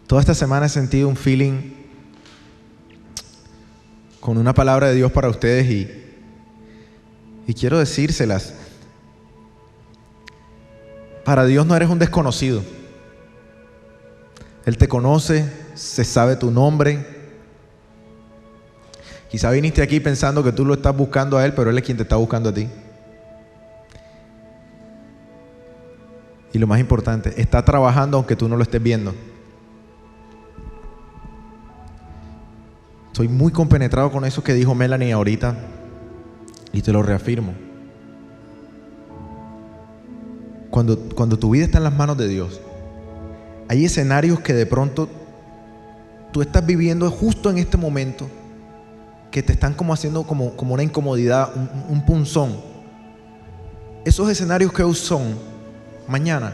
Toda esta semana he sentido un feeling con una palabra de Dios para ustedes y quiero decírselas. Para Dios no eres un desconocido. Él te conoce, se sabe tu nombre. Quizá viniste aquí pensando que tú lo estás buscando a Él, pero Él es quien te está buscando a ti. Y lo más importante, está trabajando aunque tú no lo estés viendo. Estoy muy compenetrado con eso que dijo Melanie ahorita y te lo reafirmo. Cuando tu vida está en las manos de Dios, hay escenarios que de pronto tú estás viviendo justo en este momento que te están como haciendo como una incomodidad, un punzón. Esos escenarios que hoy son, mañana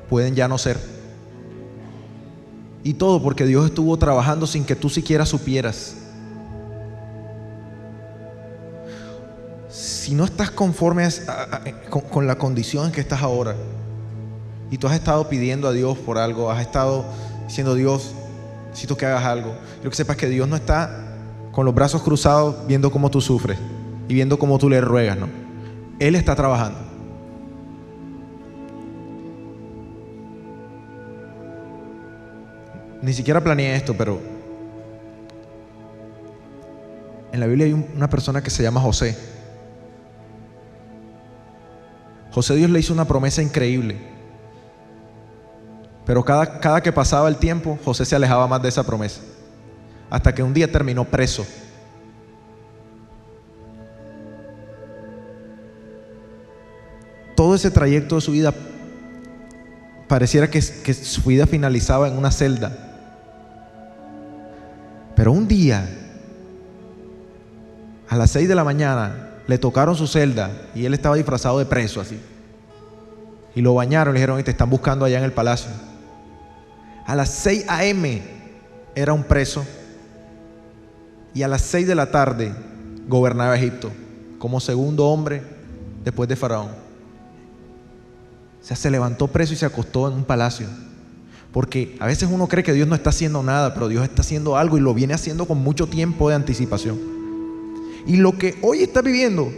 pueden ya no ser. Y todo porque Dios estuvo trabajando sin que tú siquiera supieras. Si no estás conforme con la condición en que estás ahora, y tú has estado pidiendo a Dios por algo, has estado diciendo: Dios, necesito que hagas algo, quiero que sepas que Dios no está con los brazos cruzados viendo cómo tú sufres y viendo cómo tú le ruegas, ¿no? Él está trabajando. Ni siquiera planeé esto, pero en la Biblia hay una persona que se llama José. José, Dios le hizo una promesa increíble, pero cada que pasaba el tiempo, José se alejaba más de esa promesa, hasta que un día terminó preso. Todo ese trayecto de su vida pareciera que su vida finalizaba en una celda. Pero un día, a las 6 de la mañana, le tocaron su celda y él estaba disfrazado de preso así. Y lo bañaron, le dijeron: te están buscando allá en el palacio. A las 6 a.m. era un preso y a las 6 de la tarde gobernaba Egipto como segundo hombre después de Faraón. O sea, se levantó preso y se acostó en un palacio. Porque a veces uno cree que Dios no está haciendo nada, pero Dios está haciendo algo y lo viene haciendo con mucho tiempo de anticipación. Y lo que hoy estás viviendo,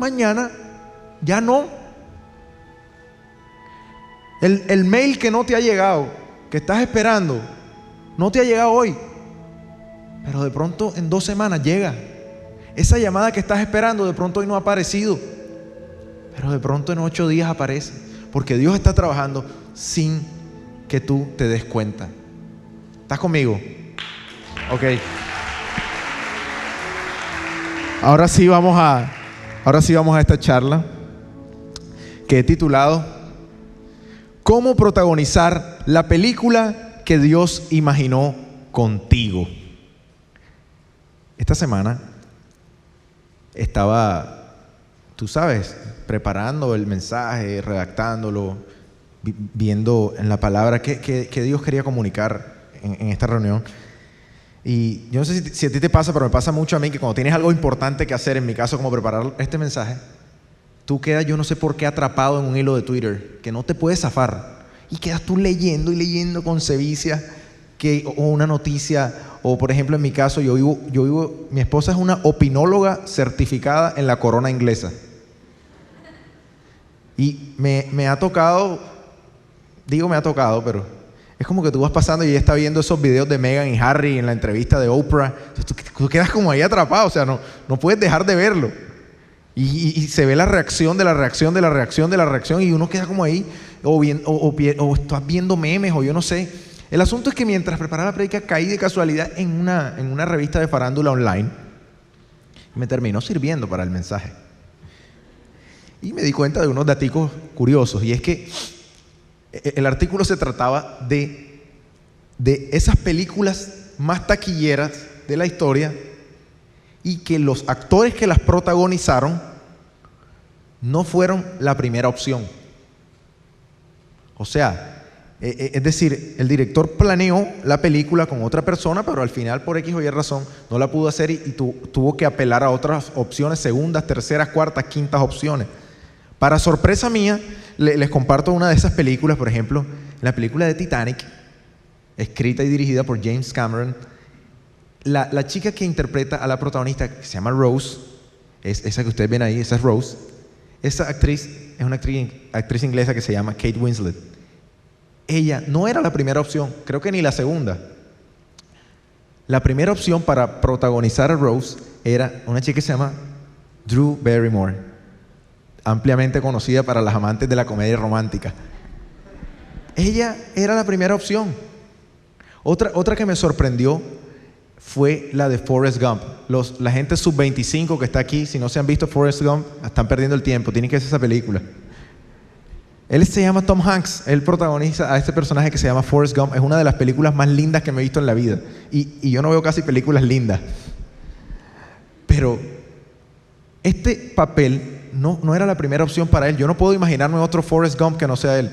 mañana ya no. El mail que no te ha llegado, que estás esperando, no te ha llegado hoy, pero de pronto en 2 semanas llega. Esa llamada que estás esperando de pronto hoy no ha aparecido, pero de pronto en 8 días aparece, porque Dios está trabajando sin que tú te des cuenta. ¿Estás conmigo? Ok. Ahora sí vamos a esta charla que he titulado ¿Cómo protagonizar la película que Dios imaginó contigo? Esta semana estaba, tú sabes, preparando el mensaje, redactándolo, viendo en la palabra que Dios quería comunicar en esta reunión. Y yo no sé si a ti te pasa, pero me pasa mucho a mí que cuando tienes algo importante que hacer, en mi caso como preparar este mensaje, tú quedas, yo no sé por qué, atrapado en un hilo de Twitter que no te puedes zafar y quedas tú leyendo y leyendo con sevicia o una noticia. O por ejemplo en mi caso, yo vivo, mi esposa es una opinóloga certificada en la corona inglesa y me ha tocado, pero es como que tú vas pasando y ella está viendo esos videos de Meghan y Harry en la entrevista de Oprah. Tú quedas como ahí atrapado, o sea, no puedes dejar de verlo. Y se ve la reacción de la reacción de la reacción de la reacción y uno queda como ahí, o estás viendo memes, o yo no sé. El asunto es que mientras preparaba la prédica caí de casualidad en una revista de farándula online y me terminó sirviendo para el mensaje. Y me di cuenta de unos daticos curiosos, y es que el artículo se trataba de esas películas más taquilleras de la historia y que los actores que las protagonizaron no fueron la primera opción. O sea, es decir, el director planeó la película con otra persona, pero al final por X o Y razón no la pudo hacer y tuvo que apelar a otras opciones, segundas, terceras, cuartas, quintas opciones. Para sorpresa mía, les comparto una de esas películas. Por ejemplo, la película de Titanic, escrita y dirigida por James Cameron. La chica que interpreta a la protagonista, que se llama Rose, es esa que ustedes ven ahí, esa es Rose. Esa actriz es una actriz inglesa que se llama Kate Winslet. Ella no era la primera opción, creo que ni la segunda. La primera opción para protagonizar a Rose era una chica que se llama Drew Barrymore, ampliamente conocida para las amantes de la comedia romántica. Ella era la primera opción. Otra que me sorprendió fue la de Forrest Gump. La gente sub-25 que está aquí, si no se han visto Forrest Gump, están perdiendo el tiempo, tienen que ver esa película. Él se llama Tom Hanks, él protagoniza a este personaje que se llama Forrest Gump. Es una de las películas más lindas que me he visto en la vida. Y yo no veo casi películas lindas. Pero este papel no era la primera opción para él. Yo no puedo imaginarme otro Forrest Gump que no sea él.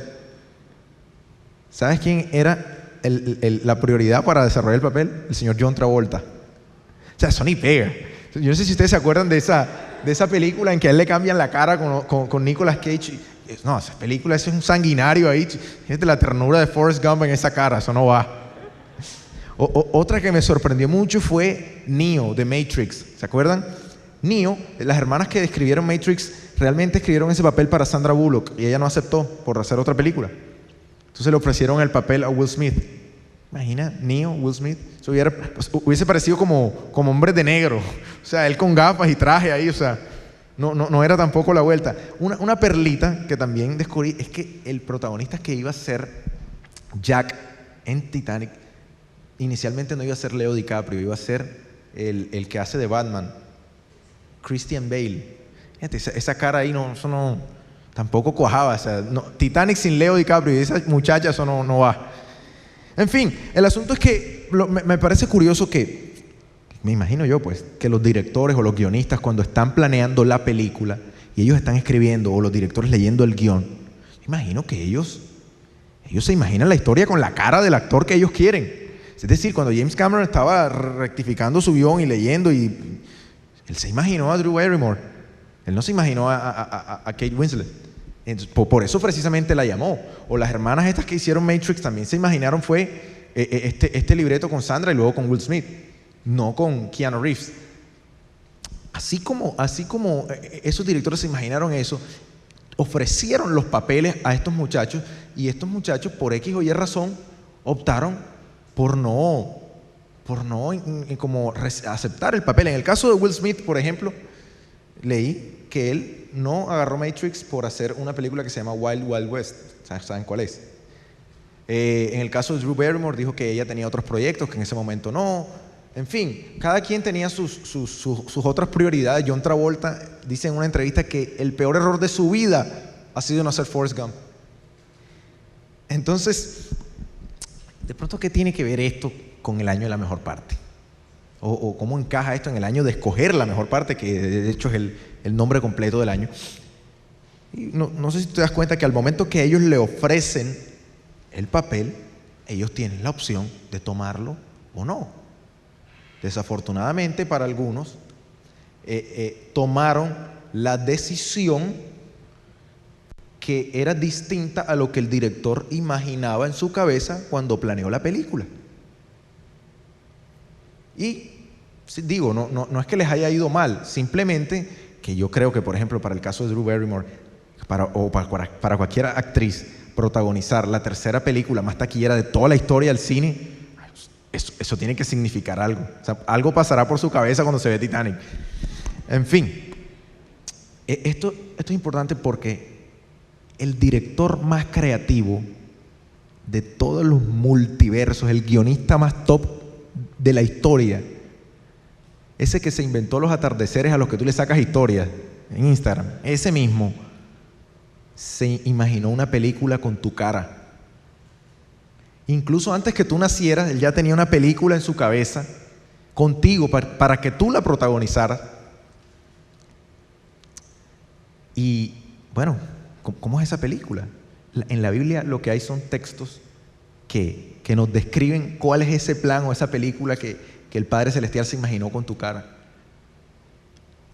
¿Sabes quién era la prioridad para desarrollar el papel? El señor John Travolta. O sea, eso ni pega. Yo no sé si ustedes se acuerdan de esa película en que a él le cambian la cara con Nicolas Cage. No, esa película, ese es un sanguinario ahí. Fíjate la ternura de Forrest Gump en esa cara, eso no va. Otra que me sorprendió mucho fue Neo de Matrix. ¿Se acuerdan? Neo, las hermanas que escribieron Matrix realmente escribieron ese papel para Sandra Bullock y ella no aceptó por hacer otra película. Entonces le ofrecieron el papel a Will Smith. Imagina, Neo, Will Smith. Eso hubiese parecido como hombre de negro. O sea, él con gafas y traje ahí, o sea, no era tampoco la vuelta. Una perlita que también descubrí es que el protagonista que iba a ser Jack en Titanic, inicialmente no iba a ser Leo DiCaprio, iba a ser el que hace de Batman, Christian Bale. Fíjate, esa cara ahí tampoco cuajaba. O sea, Titanic sin Leo DiCaprio y esa muchacha, eso no va. En fin, el asunto es que me parece curioso que, me imagino yo pues, que los directores o los guionistas cuando están planeando la película y ellos están escribiendo o los directores leyendo el guión, me imagino que ellos se imaginan la historia con la cara del actor que ellos quieren. Es decir, cuando James Cameron estaba rectificando su guión y leyendo, y él se imaginó a Drew Barrymore, él no se imaginó a Kate Winslet. Entonces, por eso precisamente la llamó. O las hermanas estas que hicieron Matrix también se imaginaron fue este libreto con Sandra y luego con Will Smith, no con Keanu Reeves. Así como esos directores se imaginaron eso, ofrecieron los papeles a estos muchachos y estos muchachos por X o Y razón optaron por no como aceptar el papel. En el caso de Will Smith, por ejemplo, leí que él no agarró Matrix por hacer una película que se llama Wild Wild West. ¿Saben cuál es? En el caso de Drew Barrymore dijo que ella tenía otros proyectos que en ese momento no. En fin, cada quien tenía sus otras prioridades. John Travolta dice en una entrevista que el peor error de su vida ha sido no hacer Forrest Gump. Entonces, de pronto, ¿qué tiene que ver esto con el año de la mejor parte? O cómo encaja esto en el año de escoger la mejor parte, que de hecho es el nombre completo del año. Y no sé si te das cuenta que al momento que ellos le ofrecen el papel, ellos tienen la opción de tomarlo o no. Desafortunadamente para algunos, tomaron la decisión que era distinta a lo que el director imaginaba en su cabeza cuando planeó la película. Y digo, no es que les haya ido mal, simplemente que yo creo que, por ejemplo, para el caso de Drew Barrymore, para cualquier actriz, protagonizar la tercera película más taquillera de toda la historia del cine, eso tiene que significar algo. O sea, algo pasará por su cabeza cuando se ve Titanic. En fin, esto es importante porque el director más creativo de todos los multiversos, el guionista más top de la historia, ese que se inventó los atardeceres a los que tú le sacas historias en Instagram, ese mismo se imaginó una película con tu cara. Incluso antes que tú nacieras, él ya tenía una película en su cabeza contigo para que tú la protagonizaras. Y bueno, ¿cómo es esa película? En la Biblia lo que hay son textos que nos describen cuál es ese plan o esa película que el Padre Celestial se imaginó con tu cara.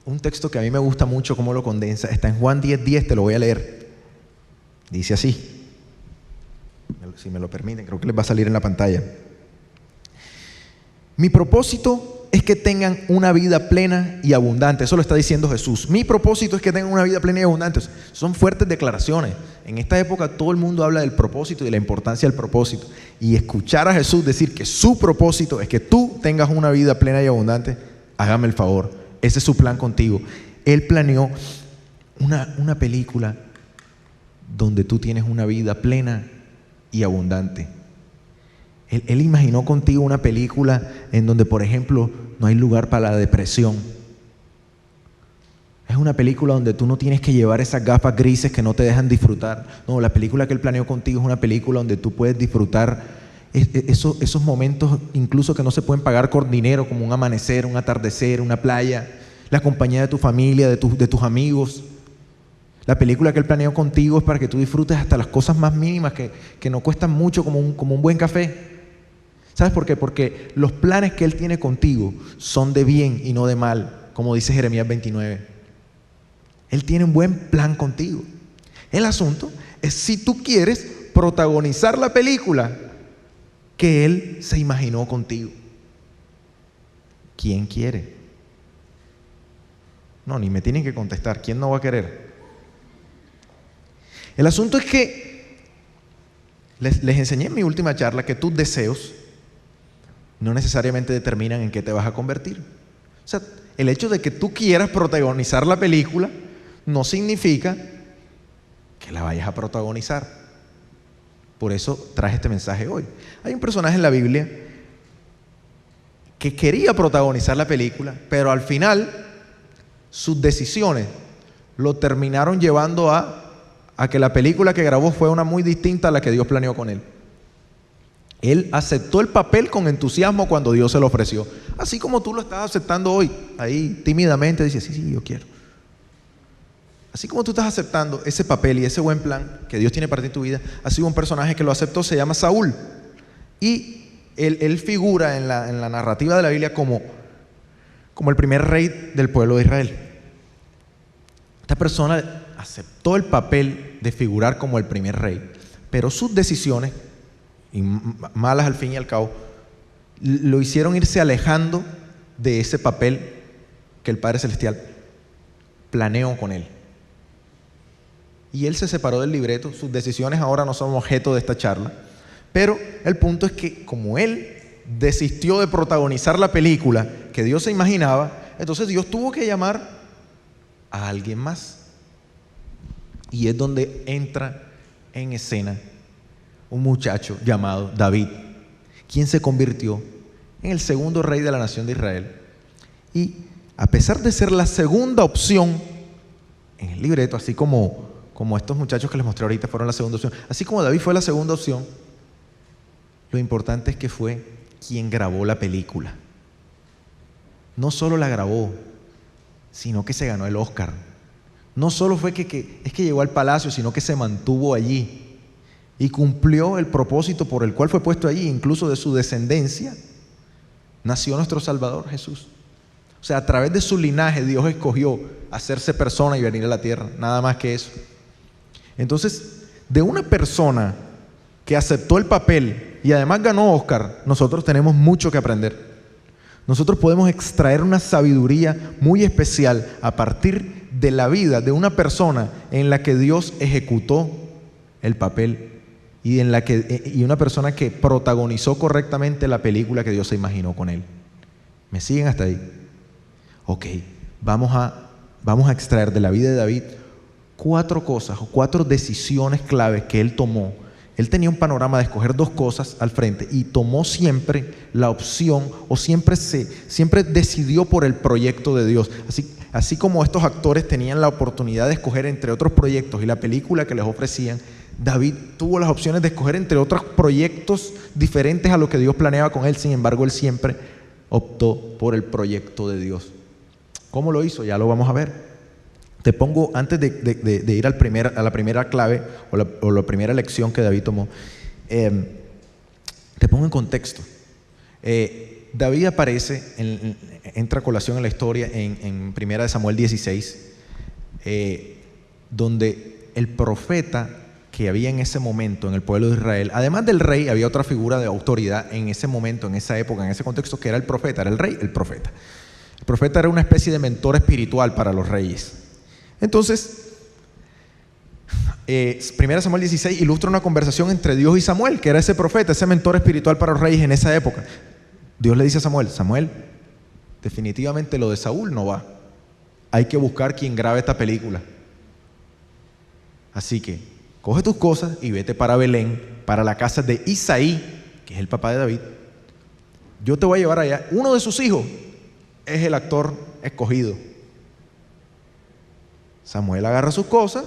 Un texto que a mí me gusta mucho cómo lo condensa, está en Juan 10:10, te lo voy a leer. Dice así, si me lo permiten, creo que les va a salir en la pantalla. Mi propósito es que tengan una vida plena y abundante. Eso lo está diciendo Jesús. Mi propósito es que tengan una vida plena y abundante. Son fuertes declaraciones. En esta época todo el mundo habla del propósito y de la importancia del propósito. Y escuchar a Jesús decir que su propósito es que tú tengas una vida plena y abundante, hágame el favor. Ese es su plan contigo. Él planeó una película donde tú tienes una vida plena y abundante. Él imaginó contigo una película en donde, por ejemplo, no hay lugar para la depresión. Es una película donde tú no tienes que llevar esas gafas grises que no te dejan disfrutar. No, la película que Él planeó contigo es una película donde tú puedes disfrutar esos momentos incluso que no se pueden pagar con dinero, como un amanecer, un atardecer, una playa, la compañía de tu familia, de tus amigos. La película que Él planeó contigo es para que tú disfrutes hasta las cosas más mínimas que no cuestan mucho, como un buen café. ¿Sabes por qué? Porque los planes que Él tiene contigo son de bien y no de mal, como dice Jeremías 29. Él tiene un buen plan contigo. El asunto es si tú quieres protagonizar la película que Él se imaginó contigo. ¿Quién quiere? No, ni me tienen que contestar. ¿Quién no va a querer? El asunto es que les enseñé en mi última charla que tus deseos no necesariamente determinan en qué te vas a convertir. O sea, el hecho de que tú quieras protagonizar la película no significa que la vayas a protagonizar. Por eso traje este mensaje hoy. Hay un personaje en la Biblia que quería protagonizar la película, pero al final sus decisiones lo terminaron llevando a que la película que grabó fue una muy distinta a la que Dios planeó con él. Él aceptó el papel con entusiasmo cuando Dios se lo ofreció. Así como tú lo estás aceptando hoy, ahí tímidamente dices, sí, yo quiero. Así como tú estás aceptando ese papel y ese buen plan que Dios tiene para ti en tu vida, así un personaje que lo aceptó, se llama Saúl. Y él figura en la narrativa de la Biblia como el primer rey del pueblo de Israel. Esta persona aceptó el papel de figurar como el primer rey, pero sus decisiones, y malas al fin y al cabo, lo hicieron irse alejando de ese papel que el Padre Celestial planeó con él. Y él se separó del libreto. Sus decisiones ahora no son objeto de esta charla, pero el punto es que como él desistió de protagonizar la película que Dios se imaginaba, entonces Dios tuvo que llamar a alguien más. Y es donde entra en escena un muchacho llamado David, quien se convirtió en el segundo rey de la nación de Israel. Y a pesar de ser la segunda opción en el libreto, así como estos muchachos que les mostré ahorita fueron la segunda opción, así como David fue la segunda opción, lo importante es que fue quien grabó la película. No solo la grabó, sino que se ganó el Oscar. No solo fue que llegó al palacio, sino que se mantuvo allí y cumplió el propósito por el cual fue puesto allí. Incluso de su descendencia nació nuestro Salvador Jesús. O sea, a través de su linaje Dios escogió hacerse persona y venir a la tierra, nada más que eso. Entonces, de una persona que aceptó el papel y además ganó Oscar, nosotros tenemos mucho que aprender. Nosotros podemos extraer una sabiduría muy especial a partir de la vida de una persona en la que Dios ejecutó el papel y una persona que protagonizó correctamente la película que Dios se imaginó con él. ¿Me siguen hasta ahí? Ok, vamos a extraer de la vida de David 4 cosas o 4 decisiones claves que él tomó. Él tenía un panorama de escoger 2 cosas al frente y tomó siempre la opción o siempre decidió por el proyecto de Dios. Así como estos actores tenían la oportunidad de escoger entre otros proyectos y la película que les ofrecían, David tuvo las opciones de escoger entre otros proyectos diferentes a lo que Dios planeaba con él. Sin embargo, él siempre optó por el proyecto de Dios. ¿Cómo lo hizo? Ya lo vamos a ver. Te pongo, antes de ir a la primera clave o la primera lección que David tomó, te pongo en contexto. David aparece, entra a colación en la historia en 1 Samuel 16, donde el profeta que había en ese momento en el pueblo de Israel, además del rey, había otra figura de autoridad en ese momento, en esa época, en ese contexto, que era el profeta. Era el rey, el profeta. El profeta era una especie de mentor espiritual para los reyes. Entonces, 1 Samuel 16 ilustra una conversación entre Dios y Samuel, que era ese profeta, ese mentor espiritual para los reyes en esa época. Dios le dice a Samuel: Samuel, definitivamente lo de Saúl no va. Hay que buscar quien grabe esta película. Así que coge tus cosas y vete para Belén, para la casa de Isaí, que es el papá de David. Yo te voy a llevar allá. Uno de sus hijos es el actor escogido. Samuel agarra sus cosas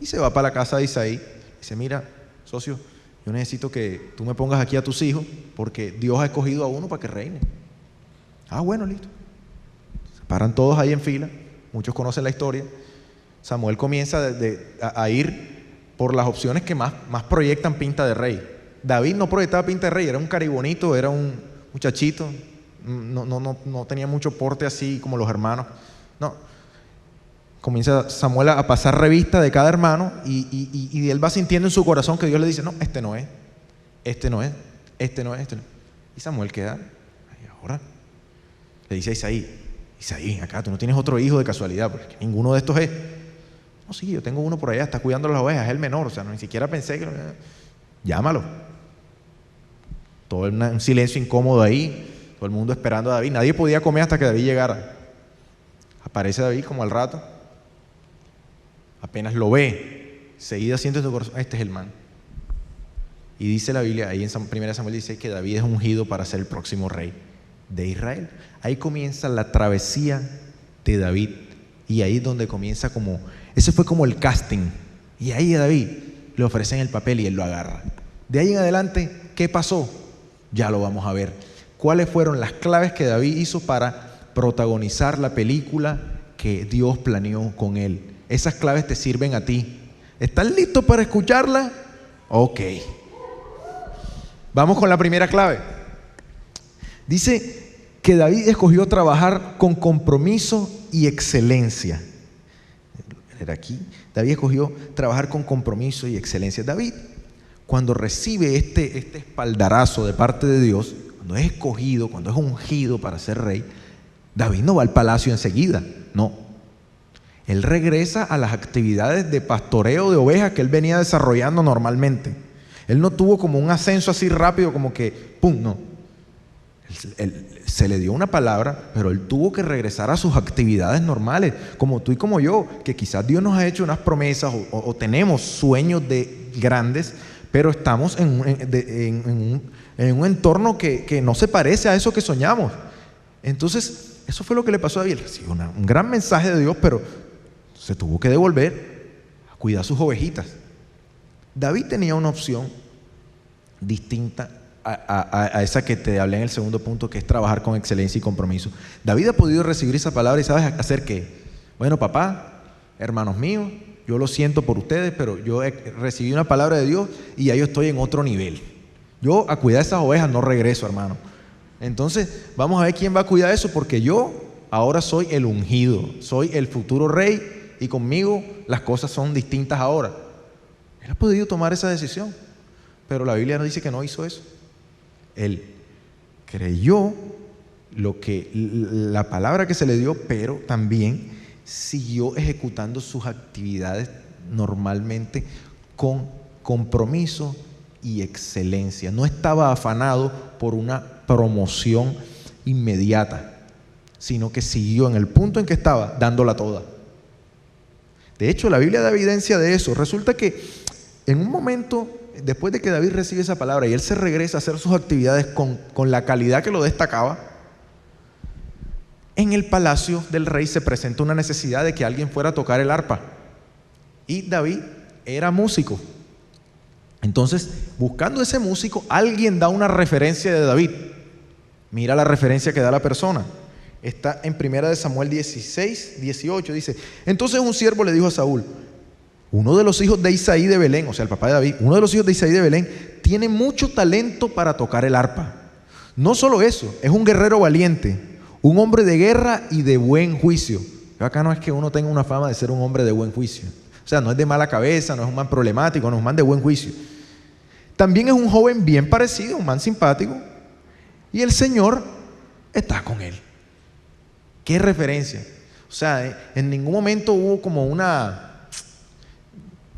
y se va para la casa de Isaí. Dice: mira, socio, yo necesito que tú me pongas aquí a tus hijos, porque Dios ha escogido a uno para que reine. Ah, bueno, listo. Se paran todos ahí en fila. Muchos conocen la historia. Samuel comienza a ir por las opciones que más proyectan pinta de rey. David no proyectaba pinta de rey, era un caribonito, era un muchachito, no tenía mucho porte así como los hermanos. No. Comienza Samuel a pasar revista de cada hermano y él va sintiendo en su corazón que Dios le dice: no, este no es, este no es, este no es, este no es. Y Samuel queda: ay, ahora le dice a Isaí, acá tú no tienes otro hijo de casualidad, porque ninguno de estos es. No, sí, yo tengo uno por allá, está cuidando las ovejas, es el menor, o sea, ni siquiera pensé que... Llámalo. Todo un silencio incómodo ahí, todo el mundo esperando a David. Nadie podía comer hasta que David llegara. Aparece David como al rato. Apenas lo ve, seguida siente en su corazón: este es el man. Y dice la Biblia, ahí en 1 Samuel dice que David es ungido para ser el próximo rey de Israel. Ahí comienza la travesía de David. Y ahí es donde comienza como... Ese fue como el casting. Y ahí a David le ofrecen el papel y él lo agarra. De ahí en adelante, ¿qué pasó? Ya lo vamos a ver. ¿Cuáles fueron las claves que David hizo para protagonizar la película que Dios planeó con él? Esas claves te sirven a ti. ¿Estás listo para escucharla? Ok. Vamos con la primera clave. Dice que David escogió trabajar con compromiso y excelencia. Aquí, David escogió trabajar con compromiso y excelencia. David, cuando recibe este espaldarazo de parte de Dios, cuando es escogido, cuando es ungido para ser rey, David no va al palacio enseguida, no. Él regresa a las actividades de pastoreo de ovejas que él venía desarrollando normalmente. Él no tuvo como un ascenso así rápido, como que ¡pum! No. Se le dio una palabra, pero él tuvo que regresar a sus actividades normales, como tú y como yo, que quizás Dios nos ha hecho unas promesas o tenemos sueños grandes, pero estamos en un entorno que no se parece a eso que soñamos. Entonces, eso fue lo que le pasó a David. Recibió un gran mensaje de Dios, pero se tuvo que devolver a cuidar sus ovejitas. David tenía una opción distinta a esa que te hablé en el segundo punto, que es trabajar con excelencia y compromiso. David ha podido recibir esa palabra y ¿sabes hacer qué? Bueno, papá, hermanos míos, yo lo siento por ustedes, pero yo he recibido una palabra de Dios y ya yo estoy en otro nivel. Yo a cuidar esas ovejas no regreso, hermano. Entonces, vamos a ver quién va a cuidar eso, porque yo ahora soy el ungido, soy el futuro rey y conmigo las cosas son distintas ahora. Él ha podido tomar esa decisión, pero la Biblia nos dice que no hizo eso. Él creyó la palabra que se le dio, pero también siguió ejecutando sus actividades normalmente con compromiso y excelencia. No estaba afanado por una promoción inmediata, sino que siguió en el punto en que estaba, dándola toda. De hecho, la Biblia da evidencia de eso. Resulta que en un momento, después de que David recibe esa palabra y él se regresa a hacer sus actividades con la calidad que lo destacaba, en el palacio del rey se presenta una necesidad de que alguien fuera a tocar el arpa. Y David era músico. Entonces, buscando ese músico, alguien da una referencia de David. Mira la referencia que da la persona. Está en 1 Samuel 16, 18. Dice: entonces un siervo le dijo a Saúl: uno de los hijos de Isaí de Belén, o sea, el papá de David, uno de los hijos de Isaí de Belén, tiene mucho talento para tocar el arpa. No solo eso, es un guerrero valiente, un hombre de guerra y de buen juicio. Acá no es que uno tenga una fama de ser un hombre de buen juicio. O sea, no es de mala cabeza, no es un man problemático, no es un man de buen juicio. También es un joven bien parecido, un man simpático. Y el Señor está con él. ¿Qué referencia? O sea, en ningún momento hubo como una...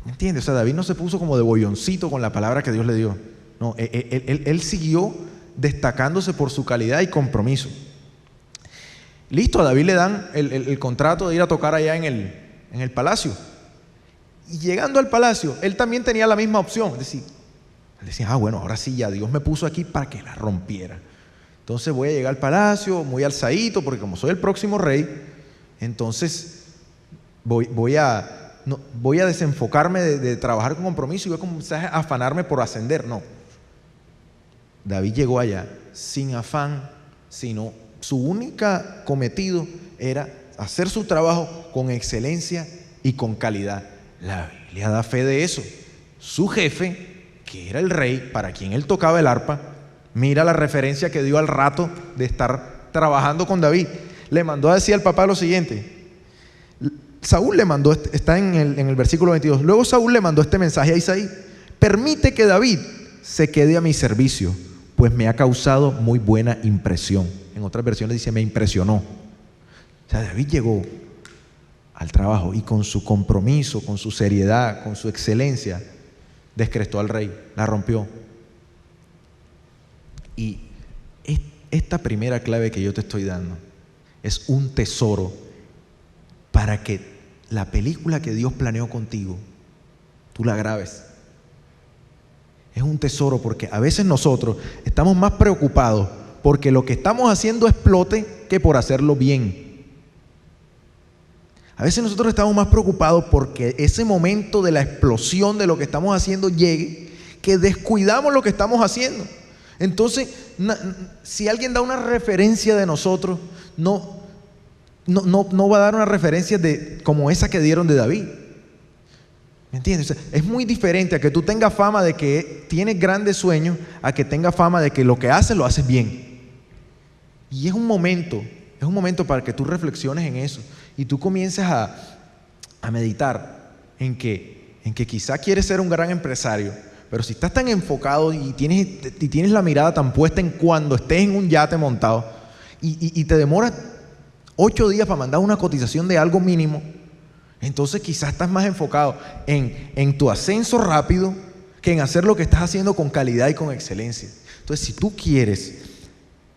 ¿Me entiendes? O sea, David no se puso como de bolloncito con la palabra que Dios le dio. No, él siguió destacándose por su calidad y compromiso. Listo, a David le dan el contrato de ir a tocar allá en el palacio. Y llegando al palacio, él también tenía la misma opción. Es decir, él decía, bueno, ahora sí ya Dios me puso aquí para que la rompiera. Entonces voy a llegar al palacio muy alzadito, porque como soy el próximo rey, entonces voy a desenfocarme de trabajar con compromiso y voy a comenzar a afanarme por ascender. No. David llegó allá sin afán, sino su único cometido era hacer su trabajo con excelencia y con calidad. La Biblia da fe de eso. Su jefe, que era el rey, para quien él tocaba el arpa, mira la referencia que dio al rato de estar trabajando con David. Le mandó a decir al papá lo siguiente. Saúl le mandó, está en el versículo 22. Luego Saúl le mandó este mensaje a Isaí: permite que David se quede a mi servicio, pues me ha causado muy buena impresión. En otras versiones dice, me impresionó. O sea, David llegó al trabajo y con su compromiso, con su seriedad, con su excelencia, descrestó al rey, la rompió. Y esta primera clave que yo te estoy dando es un tesoro para que la película que Dios planeó contigo, tú la grabes. Es un tesoro porque a veces nosotros estamos más preocupados porque lo que estamos haciendo explote que por hacerlo bien. A veces nosotros estamos más preocupados porque ese momento de la explosión de lo que estamos haciendo llegue, que descuidamos lo que estamos haciendo. Entonces, si alguien da una referencia de nosotros, no va a dar una referencia como esa que dieron de David. ¿Me entiendes? O sea, es muy diferente a que tú tengas fama de que tienes grandes sueños, a que tengas fama de que lo que haces lo haces bien. Y es un momento para que tú reflexiones en eso y tú comiences a meditar en que quizá quieres ser un gran empresario, pero si estás tan enfocado y tienes la mirada tan puesta en cuando estés en un yate montado y te demoras 8 días para mandar una cotización de algo mínimo, entonces quizás estás más enfocado en tu ascenso rápido que en hacer lo que estás haciendo con calidad y con excelencia. Entonces, si tú quieres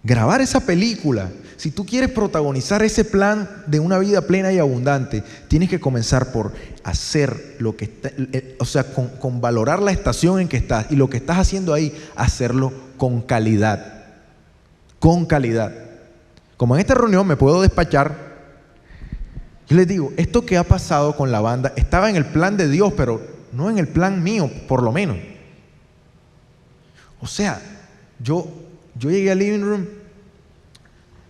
grabar esa película, si tú quieres protagonizar ese plan de una vida plena y abundante, tienes que comenzar por hacer lo que está, o sea, con valorar la estación en que estás y lo que estás haciendo ahí, hacerlo con calidad. Con calidad. Como en esta reunión me puedo despachar, yo les digo, esto que ha pasado con la banda estaba en el plan de Dios, pero no en el plan mío, por lo menos. O sea, yo llegué al living room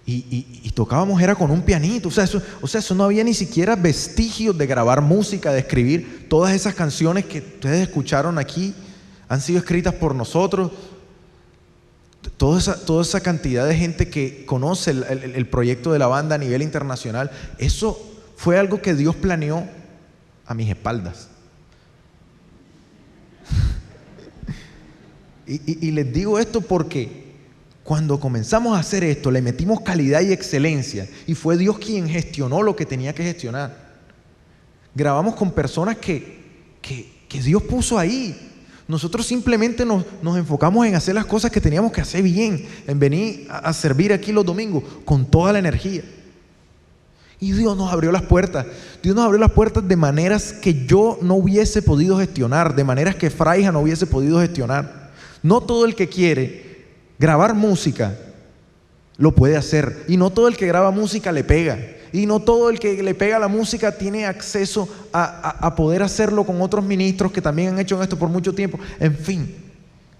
y tocábamos era con un pianito. O sea, eso no había ni siquiera vestigios de grabar música, de escribir. Todas esas canciones que ustedes escucharon aquí han sido escritas por nosotros. Toda esa cantidad de gente que conoce el proyecto de la banda a nivel internacional, eso fue algo que Dios planeó a mis espaldas. Y les digo esto porque cuando comenzamos a hacer esto, le metimos calidad y excelencia y fue Dios quien gestionó lo que tenía que gestionar. Grabamos con personas que Dios puso ahí. Nosotros simplemente nos enfocamos en hacer las cosas que teníamos que hacer bien, en venir a servir aquí los domingos con toda la energía. Y Dios nos abrió las puertas. Dios nos abrió las puertas de maneras que yo no hubiese podido gestionar, de maneras que Fraija no hubiese podido gestionar. No todo el que quiere grabar música lo puede hacer. Y no todo el que graba música le pega. Y no todo el que le pega a la música tiene acceso a poder hacerlo con otros ministros que también han hecho esto por mucho tiempo. En fin,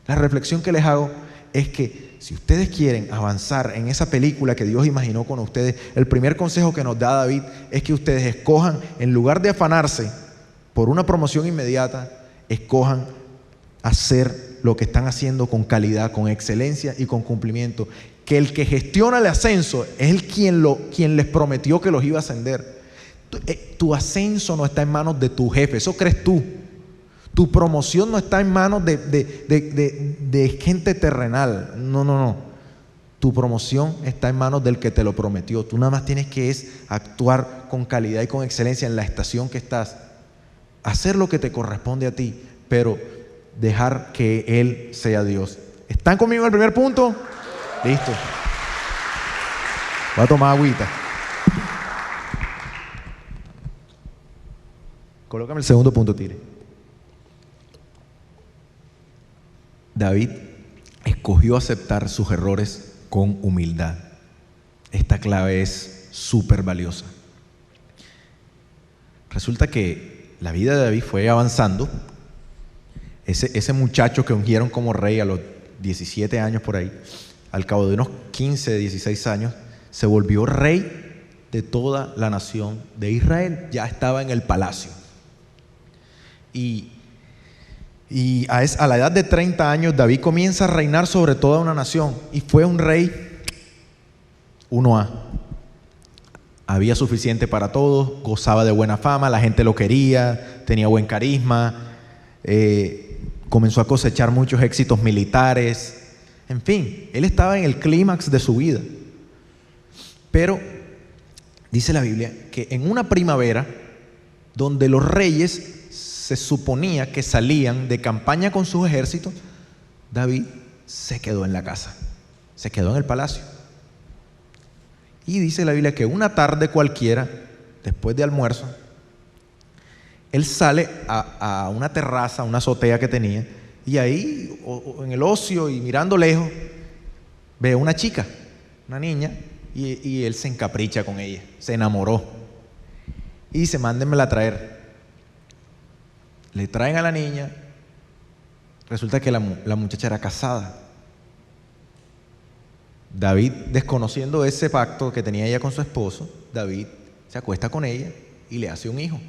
la reflexión que les hago es que si ustedes quieren avanzar en esa película que Dios imaginó con ustedes, el primer consejo que nos da David es que ustedes escojan, en lugar de afanarse por una promoción inmediata, escojan hacer lo que están haciendo con calidad, con excelencia y con cumplimiento. Que el que gestiona el ascenso es quien les prometió que los iba a ascender. Tu ascenso no está en manos de tu jefe, eso crees tú. Tu promoción no está en manos de gente terrenal. No. Tu promoción está en manos del que te lo prometió. Tú nada más tienes que actuar con calidad y con excelencia en la estación que estás. Hacer lo que te corresponde a ti, pero dejar que Él sea Dios. ¿Están conmigo en el primer punto? Listo. Voy a tomar agüita. Colócame el segundo punto, Tire. David escogió aceptar sus errores con humildad. Esta clave es súper valiosa. Resulta que la vida de David fue avanzando. Ese muchacho que ungieron como rey a los 17 años por ahí, al cabo de unos 15, 16 años, se volvió rey de toda la nación de Israel. Ya estaba en el palacio. Y a la edad de 30 años, David comienza a reinar sobre toda una nación. Y fue un rey 1A. Había suficiente para todos, gozaba de buena fama, la gente lo quería, tenía buen carisma, comenzó a cosechar muchos éxitos militares. En fin, él estaba en el clímax de su vida. Pero dice la Biblia que en una primavera, donde los reyes se suponía que salían de campaña con sus ejércitos, David se quedó en la casa, se quedó en el palacio. Y dice la Biblia que una tarde cualquiera, después de almuerzo, él sale a una terraza, a una azotea que tenía, y ahí, en el ocio y mirando lejos, ve una chica, una niña, y él se encapricha con ella, se enamoró. Y dice, mándenmela a traer. Le traen a la niña. Resulta que la muchacha era casada. David, desconociendo ese pacto que tenía ella con su esposo, David se acuesta con ella y le hace un hijo.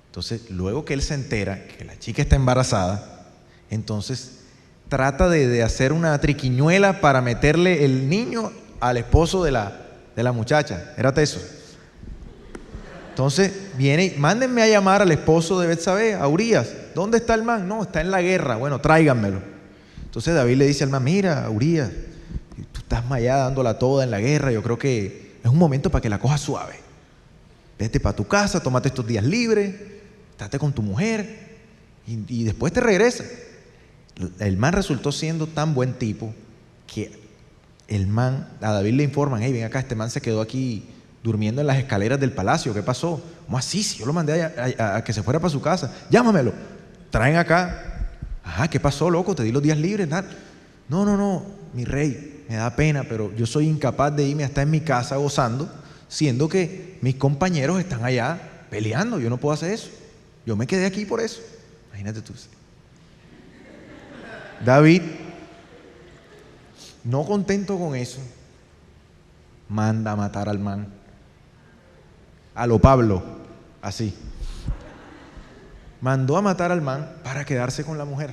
Entonces, luego que él se entera que la chica está embarazada, entonces trata de hacer una triquiñuela para meterle el niño al esposo de la muchacha. Era teso. Entonces viene, mándenme a llamar al esposo de Betsabé, a Urías. ¿Dónde está el man? No, está en la guerra. Bueno, tráiganmelo. Entonces David le dice al man, mira, Urías, tú estás allá dándola toda en la guerra, yo creo que es un momento para que la cojas suave. Vete para tu casa, tómate estos días libres, estate con tu mujer y después te regresas. El man resultó siendo tan buen tipo que a David le informan, hey, ven acá, este man se quedó aquí durmiendo en las escaleras del palacio. ¿Qué pasó? ¿Cómo así? Si yo lo mandé a que se fuera para su casa. Llámamelo. Traen acá. Ajá, ¿qué pasó, loco? Te di los días libres. No, mi rey, me da pena, pero yo soy incapaz de irme hasta en mi casa gozando, siendo que mis compañeros están allá peleando. Yo no puedo hacer eso. Yo me quedé aquí por eso. Imagínate tú. David, no contento con eso, manda a matar al man. A lo Pablo, así. Mandó a matar al man para quedarse con la mujer.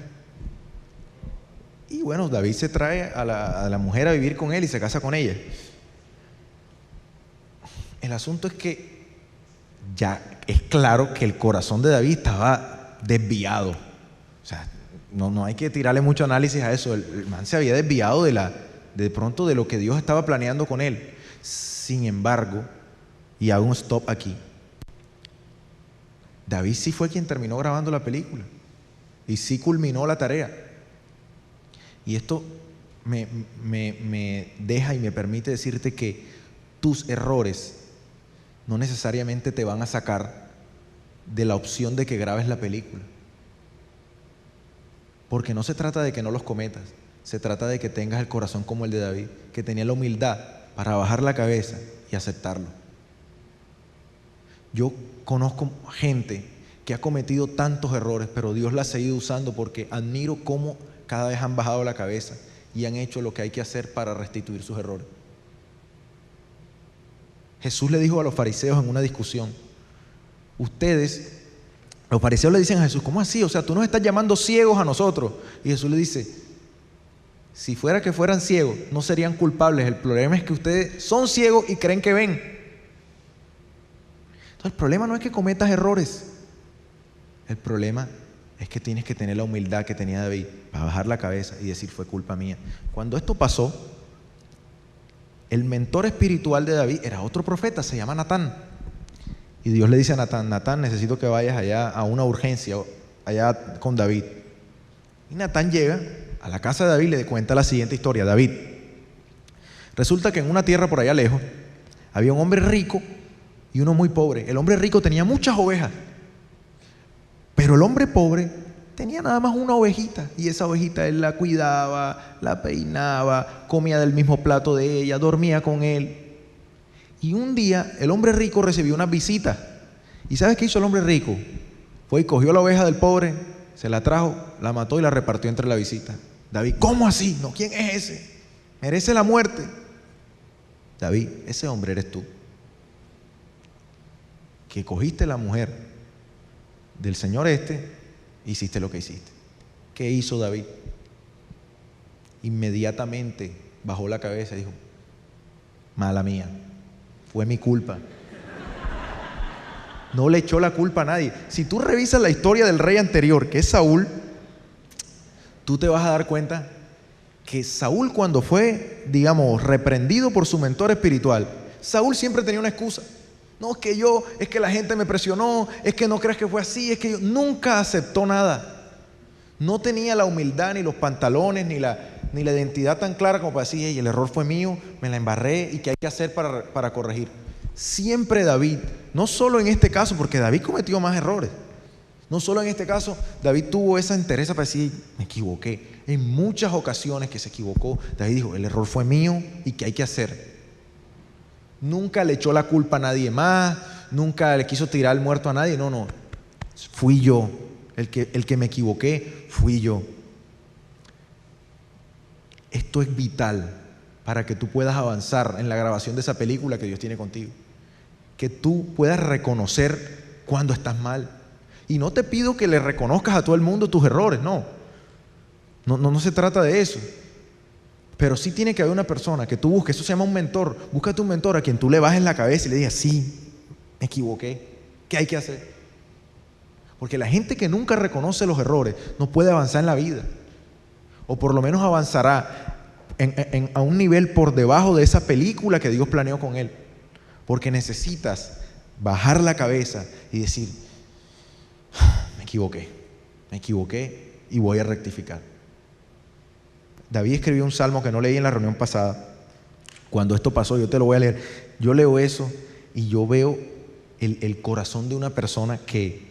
Y bueno, David se trae a la mujer a vivir con él y se casa con ella. El asunto es que ya es claro que el corazón de David estaba desviado. O sea, no hay que tirarle mucho análisis a eso. El man se había desviado de pronto de lo que Dios estaba planeando con él. Sin embargo, y hago un stop aquí, David sí fue quien terminó grabando la película y sí culminó la tarea. Y esto me deja y me permite decirte que tus errores no necesariamente te van a sacar de la opción de que grabes la película. Porque no se trata de que no los cometas, se trata de que tengas el corazón como el de David, que tenía la humildad para bajar la cabeza y aceptarlo. Yo conozco gente que ha cometido tantos errores, pero Dios la ha seguido usando porque admiro cómo cada vez han bajado la cabeza y han hecho lo que hay que hacer para restituir sus errores. Jesús le dijo a los fariseos en una discusión, los fariseos le dicen a Jesús, ¿cómo así? O sea, tú nos estás llamando ciegos a nosotros. Y Jesús le dice, si fuera que fueran ciegos, no serían culpables. El problema es que ustedes son ciegos y creen que ven. Entonces el problema no es que cometas errores. El problema es que tienes que tener la humildad que tenía David para bajar la cabeza y decir, fue culpa mía. Cuando esto pasó, el mentor espiritual de David era otro profeta, se llama Natán. Y Dios le dice a Natán, Natán, necesito que vayas allá a una urgencia, allá con David. Y Natán llega a la casa de David y le cuenta la siguiente historia. David, resulta que en una tierra por allá lejos había un hombre rico y uno muy pobre. El hombre rico tenía muchas ovejas, pero el hombre pobre tenía nada más una ovejita, y esa ovejita él la cuidaba, la peinaba, comía del mismo plato de ella, dormía con él. Y un día el hombre rico recibió una visita. ¿Y sabes qué hizo el hombre rico? Fue y cogió la oveja del pobre, se la trajo, la mató y la repartió entre la visita. David, ¿cómo así? No, ¿quién es ese? Merece la muerte. David, ese hombre eres tú, que cogiste la mujer del señor hiciste lo que hiciste. ¿Qué hizo David? Inmediatamente bajó la cabeza y dijo, mala mía, fue mi culpa. No le echó la culpa a nadie. Si tú revisas la historia del rey anterior, que es Saúl, tú te vas a dar cuenta que Saúl, cuando fue, digamos, reprendido por su mentor espiritual, Saúl siempre tenía una excusa. No, es que la gente me presionó, es que no creas que fue así, es que yo nunca aceptó nada. No tenía la humildad, ni los pantalones, ni la identidad tan clara como para decir, hey, el error fue mío, me la embarré y qué hay que hacer para corregir. Siempre David, no solo en este caso, porque David cometió más errores, no solo en este caso, David tuvo esa entereza para decir, me equivoqué. En muchas ocasiones que se equivocó, David dijo, el error fue mío y qué hay que hacer. Nunca le echó la culpa a nadie más, nunca le quiso tirar el muerto a nadie, no, fui yo, el que me equivoqué, fui yo. Esto es vital para que tú puedas avanzar en la grabación de esa película que Dios tiene contigo. Que tú puedas reconocer cuando estás mal. Y no te pido que le reconozcas a todo el mundo tus errores, no se trata de eso. Pero sí tiene que haber una persona que tú busques, eso se llama un mentor. Búscate un mentor a quien tú le bajes la cabeza y le digas, sí, me equivoqué, ¿qué hay que hacer? Porque la gente que nunca reconoce los errores no puede avanzar en la vida. O por lo menos avanzará a un nivel por debajo de esa película que Dios planeó con él. Porque necesitas bajar la cabeza y decir, me equivoqué y voy a rectificar. David escribió un salmo que no leí en la reunión pasada. Cuando esto pasó, yo te lo voy a leer. Yo leo eso y yo veo el corazón de una persona que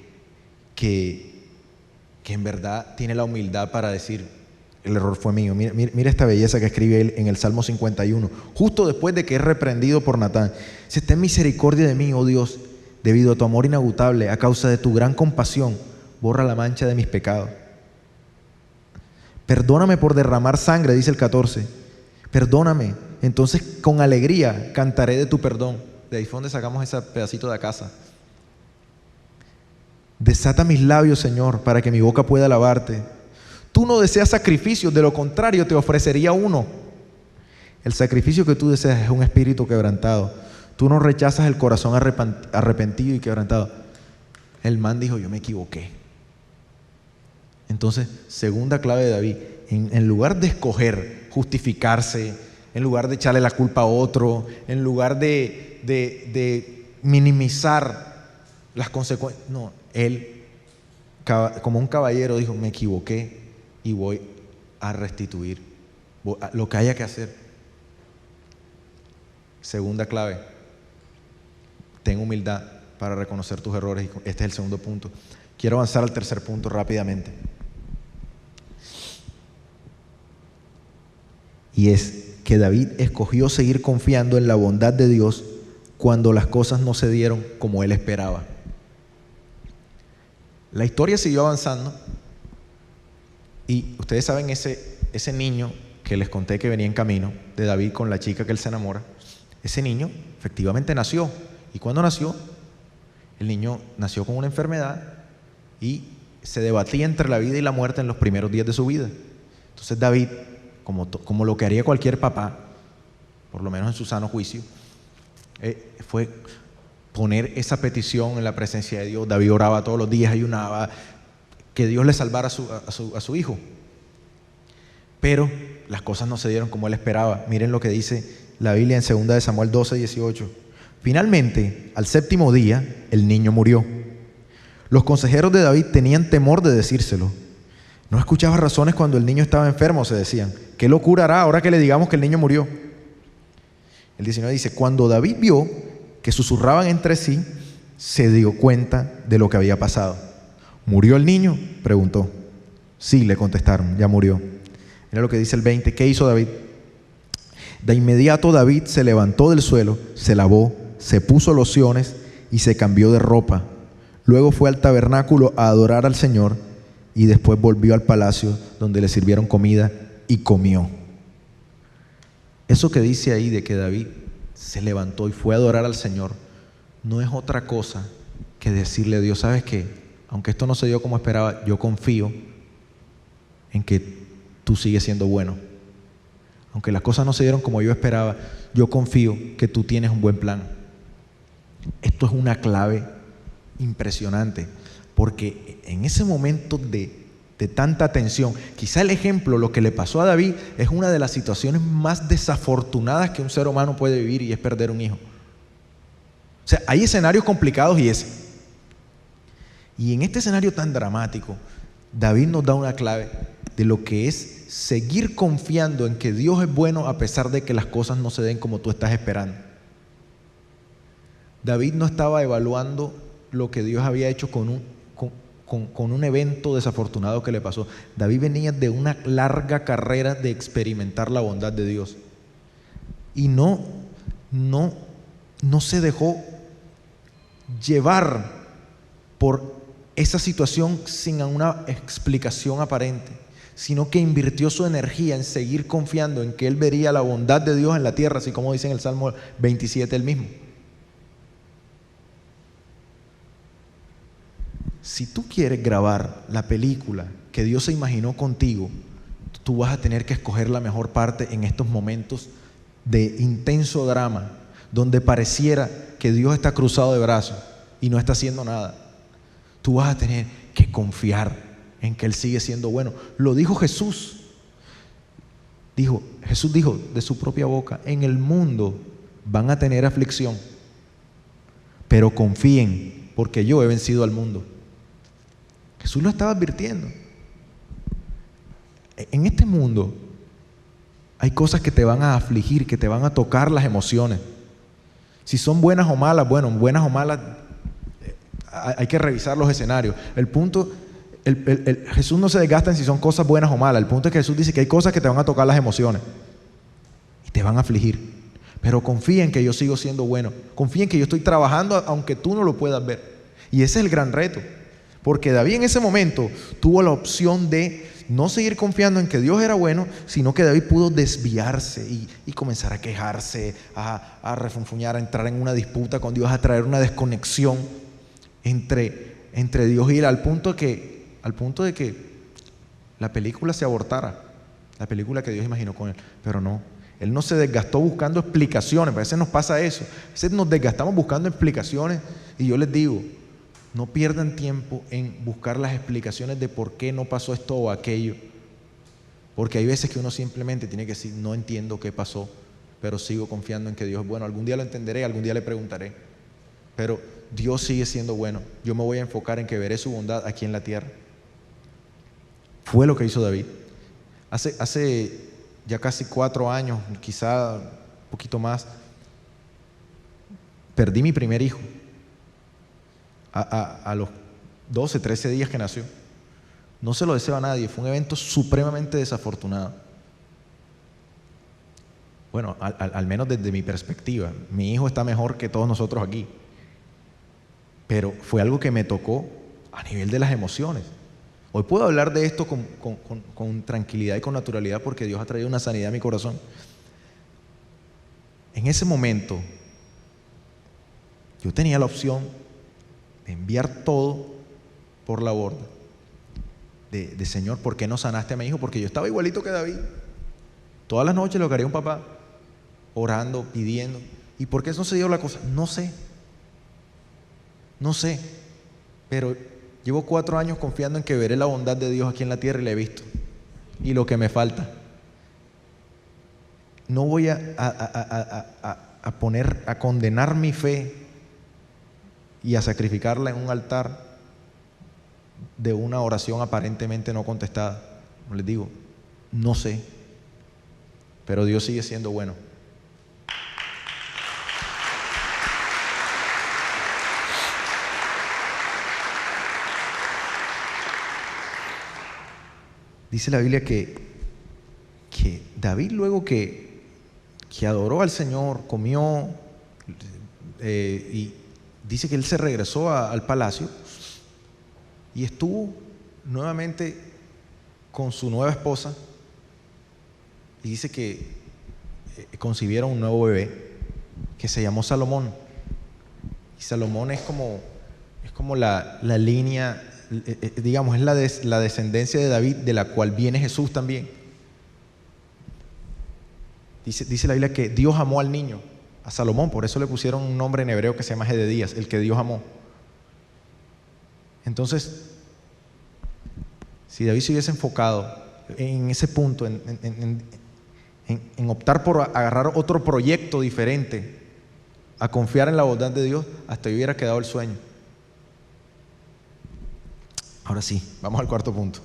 en verdad tiene la humildad para decir, el error fue mío. Mira esta belleza que escribe él en el Salmo 51, justo después de que es reprendido por Natán. Dice, ten misericordia de mí, oh Dios, debido a tu amor inagotable, a causa de tu gran compasión, borra la mancha de mis pecados. Perdóname por derramar sangre, dice el 14. Perdóname, entonces con alegría cantaré de tu perdón. De ahí fue donde sacamos ese pedacito de casa. Desata mis labios, Señor, para que mi boca pueda alabarte. Tú no deseas sacrificios, de lo contrario te ofrecería uno. El sacrificio que tú deseas es un espíritu quebrantado. Tú no rechazas el corazón arrepentido y quebrantado. El man dijo, yo me equivoqué. Entonces, segunda clave de David, en lugar de escoger justificarse, en lugar de echarle la culpa a otro, en lugar de minimizar las consecuencias, no, él como un caballero dijo, me equivoqué y voy a restituir lo que haya que hacer. Segunda clave, ten humildad para reconocer tus errores. Y este es el segundo punto. Quiero avanzar al tercer punto rápidamente. Y es que David escogió seguir confiando en la bondad de Dios cuando las cosas no se dieron como él esperaba. La historia siguió avanzando y ustedes saben ese niño que les conté que venía en camino de David con la chica que él se enamora. Ese niño efectivamente nació. ¿Y cuando nació? El niño nació con una enfermedad y se debatía entre la vida y la muerte en los primeros días de su vida. Entonces David, como lo que haría cualquier papá, por lo menos en su sano juicio, fue, poner esa petición en la presencia de Dios. David oraba todos los días, ayunaba, que Dios le salvara a su hijo. Pero las cosas no se dieron como él esperaba. Miren lo que dice la Biblia en 2 de Samuel 12:18. Finalmente, al 7º día, el niño murió. Los consejeros de David tenían temor de decírselo. No escuchaba razones cuando el niño estaba enfermo, se decían. ¿Qué locura hará ahora que le digamos que el niño murió? El 19 dice, cuando David vio que susurraban entre sí, se dio cuenta de lo que había pasado. ¿Murió el niño?, preguntó. Sí, le contestaron, ya murió. Mira lo que dice el 20. ¿Qué hizo David? De inmediato David se levantó del suelo, se lavó, se puso lociones y se cambió de ropa. Luego fue al tabernáculo a adorar al Señor y después volvió al palacio donde le sirvieron comida y comió. Eso que dice ahí de que David se levantó y fue a adorar al Señor no es otra cosa que decirle a Dios, ¿sabes qué? Aunque esto no se dio como esperaba, yo confío en que tú sigues siendo bueno. Aunque las cosas no se dieron como yo esperaba, yo confío que tú tienes un buen plan. Esto es una clave impresionante, porque en ese momento de tanta tensión, quizá el ejemplo, lo que le pasó a David, es una de las situaciones más desafortunadas que un ser humano puede vivir, y es perder un hijo. O sea, hay escenarios complicados y ese. Y en este escenario tan dramático, David nos da una clave de lo que es seguir confiando en que Dios es bueno a pesar de que las cosas no se den como tú estás esperando. David no estaba evaluando lo que Dios había hecho con un evento desafortunado que le pasó. David venía de una larga carrera de experimentar la bondad de Dios. Y no se dejó llevar por esa situación sin una explicación aparente, sino que invirtió su energía en seguir confiando en que él vería la bondad de Dios en la tierra, así como dice en el Salmo 27 él mismo. Si tú quieres grabar la película que Dios se imaginó contigo, tú vas a tener que escoger la mejor parte en estos momentos de intenso drama, donde pareciera que Dios está cruzado de brazos y no está haciendo nada. Tú vas a tener que confiar en que Él sigue siendo bueno. Lo dijo Jesús. Jesús dijo de su propia boca, en el mundo van a tener aflicción, pero confíen porque yo he vencido al mundo. Jesús lo estaba advirtiendo. En este mundo hay cosas que te van a afligir, que te van a tocar las emociones. Si son buenas o malas, bueno, buenas o malas, hay que revisar los escenarios. El punto, Jesús no se desgasta en si son cosas buenas o malas. El punto es que Jesús dice que hay cosas que te van a tocar las emociones y te van a afligir. Pero confía en que yo sigo siendo bueno. Confía en que yo estoy trabajando aunque tú no lo puedas ver. Y ese es el gran reto. Porque David en ese momento tuvo la opción de no seguir confiando en que Dios era bueno, sino que David pudo desviarse y comenzar a quejarse, a refunfuñar, a entrar en una disputa con Dios, a traer una desconexión entre Dios y él, al punto de que la película se abortara, la película que Dios imaginó con él. Pero no, él no se desgastó buscando explicaciones. A veces nos pasa eso, a veces nos desgastamos buscando explicaciones, y yo les digo, no pierdan tiempo en buscar las explicaciones de por qué no pasó esto o aquello, porque hay veces que uno simplemente tiene que decir, no entiendo qué pasó, pero sigo confiando en que Dios es bueno. Algún día lo entenderé, algún día le preguntaré, pero Dios sigue siendo bueno. Yo me voy a enfocar en que veré su bondad aquí en la tierra. Fue lo que hizo David. Hace ya casi 4 años, quizá un poquito más, perdí mi primer hijo. A los 12, 13 días que nació. No se lo deseo a nadie, fue un evento supremamente desafortunado. Bueno, al menos desde mi perspectiva. Mi hijo está mejor que todos nosotros aquí, pero fue algo que me tocó a nivel de las emociones. Hoy puedo hablar de esto con tranquilidad y con naturalidad, porque Dios ha traído una sanidad a mi corazón. En ese momento yo tenía la opción de enviar todo por la borda, de Señor, ¿por qué no sanaste a mi hijo? Porque yo estaba igualito que David. Todas las noches lo que haría un papá, orando, pidiendo. ¿Y por qué no se dio la cosa? No sé. No sé, pero llevo 4 años confiando en que veré la bondad de Dios aquí en la tierra y la he visto. Y lo que me falta. No voy a condenar mi fe y a sacrificarla en un altar de una oración aparentemente no contestada. Como les digo, no sé, pero Dios sigue siendo bueno. Dice la Biblia que David, luego que adoró al Señor, comió, y dice que él se regresó al palacio y estuvo nuevamente con su nueva esposa, y dice que concibieron un nuevo bebé que se llamó Salomón. Y Salomón es como la línea, digamos, es la descendencia de David, de la cual viene Jesús también. Dice la Biblia que Dios amó al niño, a Salomón, por eso le pusieron un nombre en hebreo que se llama Jededías, el que Dios amó. Entonces, si David se hubiese enfocado en ese punto, en optar por agarrar otro proyecto diferente, a confiar en la bondad de Dios, hasta hubiera quedado el sueño. Ahora sí, vamos al cuarto punto.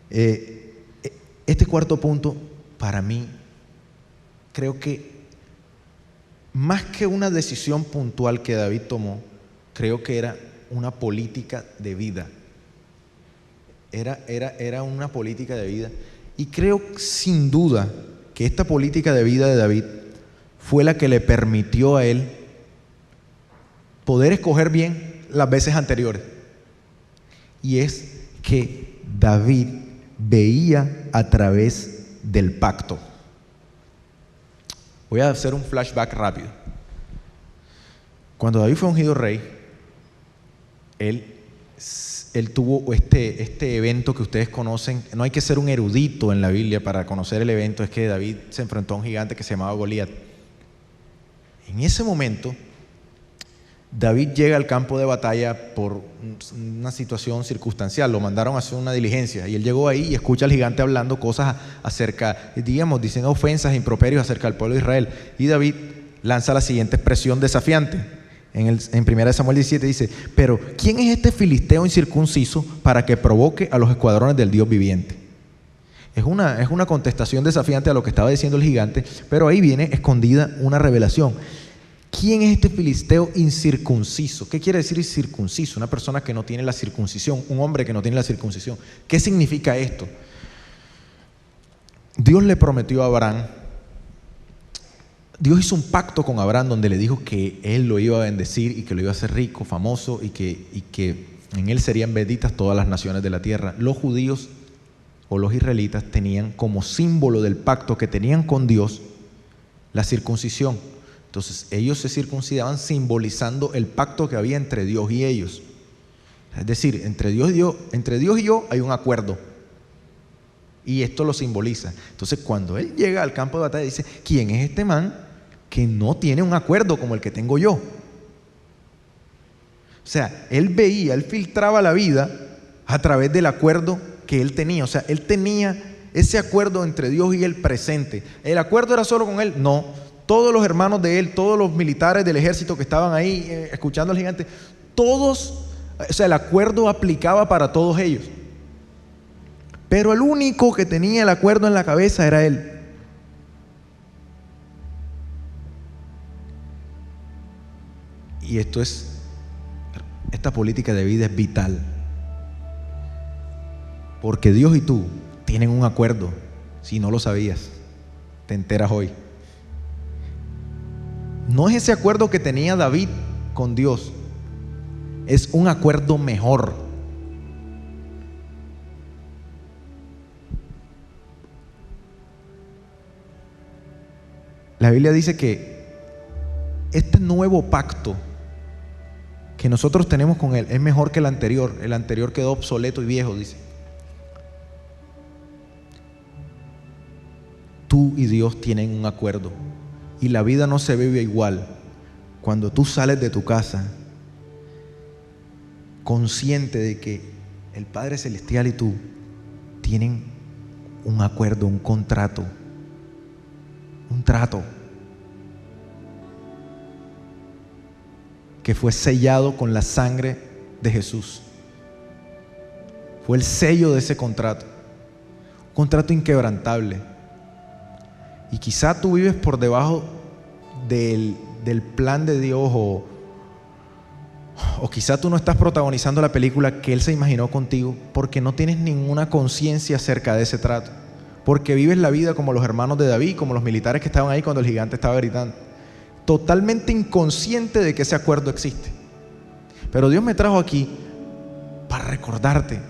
Este cuarto punto, para mí, creo que más que una decisión puntual que David tomó, creo que era una política de vida. Era una política de vida. Y creo sin duda que esta política de vida de David fue la que le permitió a él poder escoger bien las veces anteriores. Y es que David veía a través del pacto. Voy a hacer un flashback rápido. Cuando David fue ungido rey, él tuvo este evento que ustedes conocen. No hay que ser un erudito en la Biblia para conocer el evento. Es que David se enfrentó a un gigante que se llamaba Goliat. En ese momento, David llega al campo de batalla por una situación circunstancial. Lo mandaron a hacer una diligencia y él llegó ahí y escucha al gigante hablando cosas acerca, digamos, diciendo ofensas e improperios acerca del pueblo de Israel. Y David lanza la siguiente expresión desafiante. En 1 Samuel 17 dice: pero ¿quién es este filisteo incircunciso para que provoque a los escuadrones del Dios viviente? Es una contestación desafiante a lo que estaba diciendo el gigante, pero ahí viene escondida una revelación. ¿Quién es este filisteo incircunciso? ¿Qué quiere decir incircunciso? Una persona que no tiene la circuncisión, un hombre que no tiene la circuncisión. ¿Qué significa esto? Dios le prometió a Abraham, Dios hizo un pacto con Abraham donde le dijo que él lo iba a bendecir y que lo iba a hacer rico, famoso, y que en él serían benditas todas las naciones de la tierra. Los judíos o los israelitas tenían como símbolo del pacto que tenían con Dios la circuncisión. Entonces ellos se circuncidaban simbolizando el pacto que había entre Dios y ellos. Es decir, entre Dios y yo hay un acuerdo. Y esto lo simboliza. Entonces cuando él llega al campo de batalla dice: ¿quién es este man que no tiene un acuerdo como el que tengo yo? O sea, él filtraba la vida a través del acuerdo que él tenía. O sea, él tenía ese acuerdo entre Dios y el presente. ¿El acuerdo era solo con él? No. Todos los hermanos de él, todos los militares del ejército que estaban ahí escuchando al gigante, todos, o sea, el acuerdo aplicaba para todos ellos. Pero el único que tenía el acuerdo en la cabeza era él. Y esta política de vida es vital. Porque Dios y tú tienen un acuerdo. Si no lo sabías, te enteras hoy. No es ese acuerdo que tenía David con Dios, es un acuerdo mejor. La Biblia dice que este nuevo pacto que nosotros tenemos con Él es mejor que el anterior. El anterior quedó obsoleto y viejo, dice. Tú y Dios tienen un acuerdo. Y la vida no se vive igual cuando tú sales de tu casa consciente de que el Padre Celestial y tú tienen un acuerdo, un contrato, un trato que fue sellado con la sangre de Jesús. Fue el sello de ese contrato, un contrato inquebrantable. Y quizá tú vives por debajo del plan de Dios, o quizá tú no estás protagonizando la película que Él se imaginó contigo porque no tienes ninguna conciencia acerca de ese trato, porque vives la vida como los hermanos de David, como los militares que estaban ahí cuando el gigante estaba gritando, totalmente inconsciente de que ese acuerdo existe. Pero Dios me trajo aquí para recordarte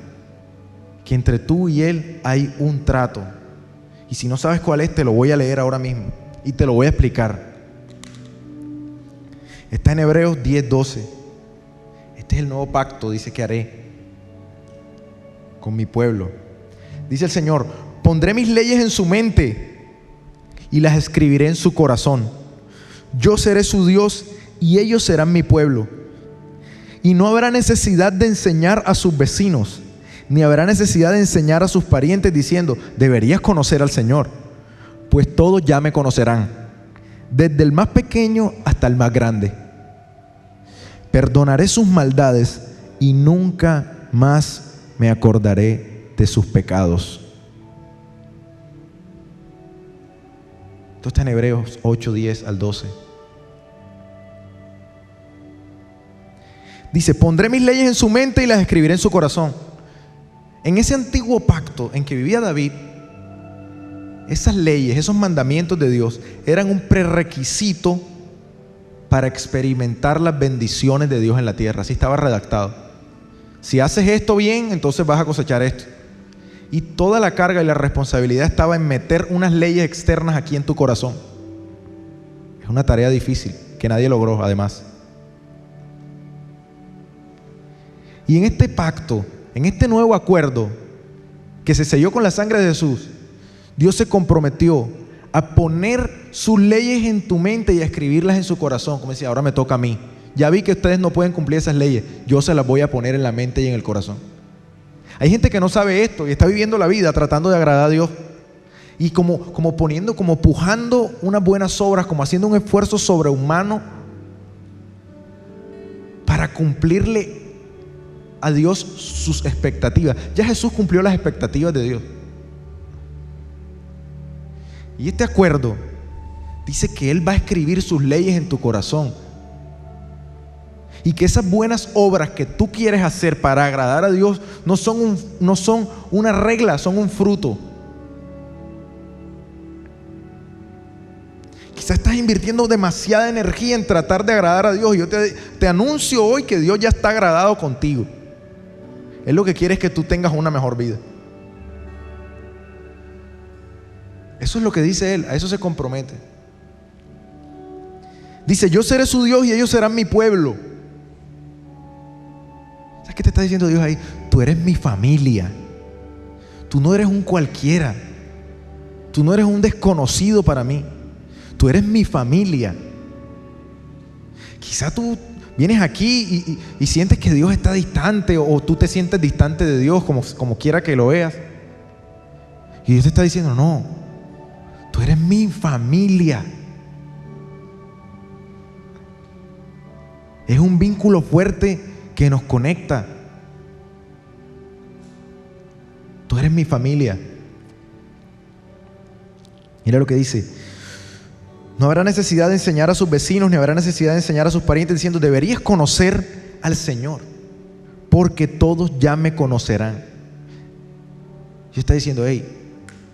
que entre tú y Él hay un trato. Y si no sabes cuál es, te lo voy a leer ahora mismo y te lo voy a explicar. Está en Hebreos 10:12. Este es el nuevo pacto, dice, que haré con mi pueblo. Dice el Señor: pondré mis leyes en su mente y las escribiré en su corazón. Yo seré su Dios y ellos serán mi pueblo. Y no habrá necesidad de enseñar a sus vecinos, ni habrá necesidad de enseñar a sus parientes diciendo: deberías conocer al Señor, pues todos ya me conocerán, desde el más pequeño hasta el más grande. Perdonaré sus maldades y nunca más me acordaré de sus pecados. Esto está en Hebreos 8:10 al 12. Dice: pondré mis leyes en su mente y las escribiré en su corazón. En ese antiguo pacto en que vivía David, esas leyes, esos mandamientos de Dios eran un prerequisito para experimentar las bendiciones de Dios en la tierra. Así estaba redactado. Si haces esto bien, entonces vas a cosechar esto. Y toda la carga y la responsabilidad estaba en meter unas leyes externas aquí en tu corazón. Es una tarea difícil que nadie logró, además. Y en este pacto, en este nuevo acuerdo que se selló con la sangre de Jesús, Dios se comprometió a poner sus leyes en tu mente y a escribirlas en su corazón. Como decía, ahora me toca a mí. Ya vi que ustedes no pueden cumplir esas leyes, yo se las voy a poner en la mente y en el corazón. Hay gente que no sabe esto y está viviendo la vida tratando de agradar a Dios, y como pujando unas buenas obras, como haciendo un esfuerzo sobrehumano para cumplirle a Dios sus expectativas. Ya Jesús cumplió las expectativas de Dios. Y este acuerdo dice que Él va a escribir sus leyes en tu corazón, y que esas buenas obras que tú quieres hacer para agradar a Dios no son una regla, son un fruto. Quizás estás invirtiendo demasiada energía en tratar de agradar a Dios, y yo te anuncio hoy que Dios ya está agradado contigo. Él lo que quiere es que tú tengas una mejor vida. Eso es lo que dice Él, a eso se compromete. Dice: yo seré su Dios y ellos serán mi pueblo. ¿Sabes qué te está diciendo Dios ahí? Tú eres mi familia. Tú no eres un cualquiera. Tú no eres un desconocido para mí. Tú eres mi familia. Quizá tú vienes aquí y sientes que Dios está distante, o tú te sientes distante de Dios, como quiera que lo veas. Y Dios te está diciendo: no, tú eres mi familia. Es un vínculo fuerte que nos conecta. Tú eres mi familia. Mira lo que dice: no habrá necesidad de enseñar a sus vecinos, ni habrá necesidad de enseñar a sus parientes diciendo: deberías conocer al Señor, porque todos ya me conocerán. Dios está diciendo: hey,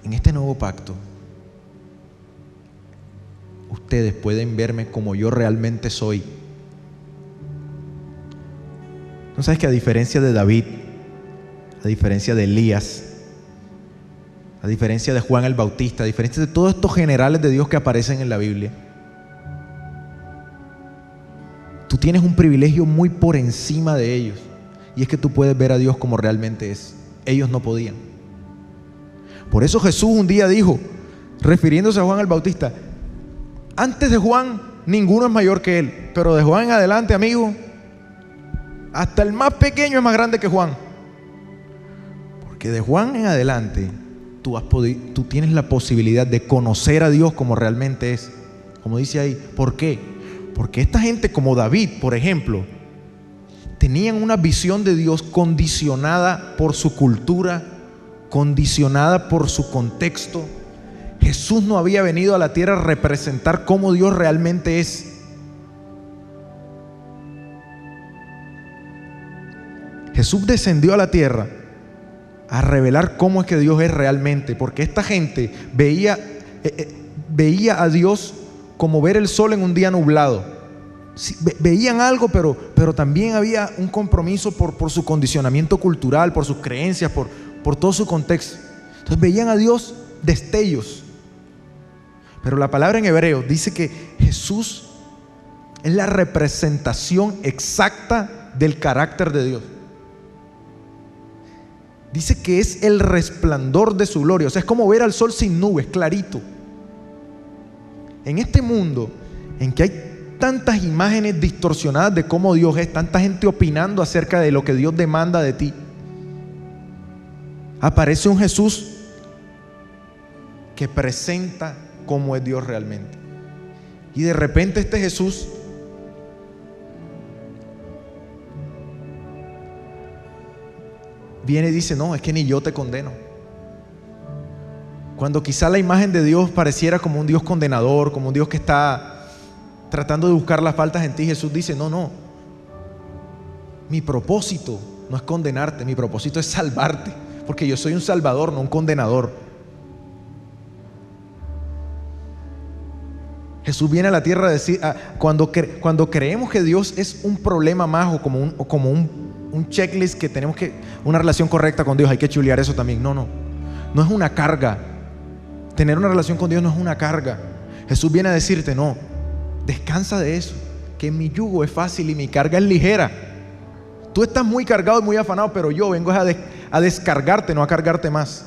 en este nuevo pacto ustedes pueden verme como yo realmente soy. ¿No sabes que a diferencia de David, a diferencia de Elías, a diferencia de Juan el Bautista, a diferencia de todos estos generales de Dios que aparecen en la Biblia, tú tienes un privilegio muy por encima de ellos, y es que tú puedes ver a Dios como realmente es? Ellos no podían. Por eso Jesús un día dijo, refiriéndose a Juan el Bautista: antes de Juan ninguno es mayor que él, pero de Juan en adelante, amigo, Hasta el más pequeño es más grande que Juan. Porque de Juan en adelante tú tienes la posibilidad de conocer a Dios como realmente es. Como dice ahí, ¿por qué? Porque esta gente como David, por ejemplo, tenían una visión de Dios condicionada por su cultura, condicionada por su contexto. Jesús no había venido a la tierra a representar cómo Dios realmente es. Jesús descendió a la tierra a revelar cómo es que Dios es realmente, porque esta gente veía a Dios como ver el sol en un día nublado. Sí, veían algo, pero también había un compromiso por su condicionamiento cultural, por sus creencias, por todo su contexto. Entonces veían a Dios destellos. Pero la palabra en hebreo dice que Jesús es la representación exacta del carácter de Dios. Dice que es el resplandor de su gloria. O sea, es como ver al sol sin nubes, clarito. En este mundo en que hay tantas imágenes distorsionadas de cómo Dios es, tanta gente opinando acerca de lo que Dios demanda de ti, aparece un Jesús que presenta cómo es Dios realmente. Y de repente este Jesús viene y dice: no, es que ni yo te condeno. Cuando quizá la imagen de Dios pareciera como un Dios condenador, como un Dios que está tratando de buscar las faltas en ti, Jesús dice: no, mi propósito no es condenarte, mi propósito es salvarte, porque yo soy un salvador, no un condenador. Jesús viene a la tierra a decir, cuando creemos que Dios es un problema más o como un checklist que tenemos que, una relación correcta con Dios, hay que chulear eso también. No es una carga. Tener una relación con Dios no es una carga. Jesús viene a decirte: no, descansa de eso, que mi yugo es fácil y mi carga es ligera. Tú estás muy cargado y muy afanado, pero yo vengo a descargarte, no a cargarte más.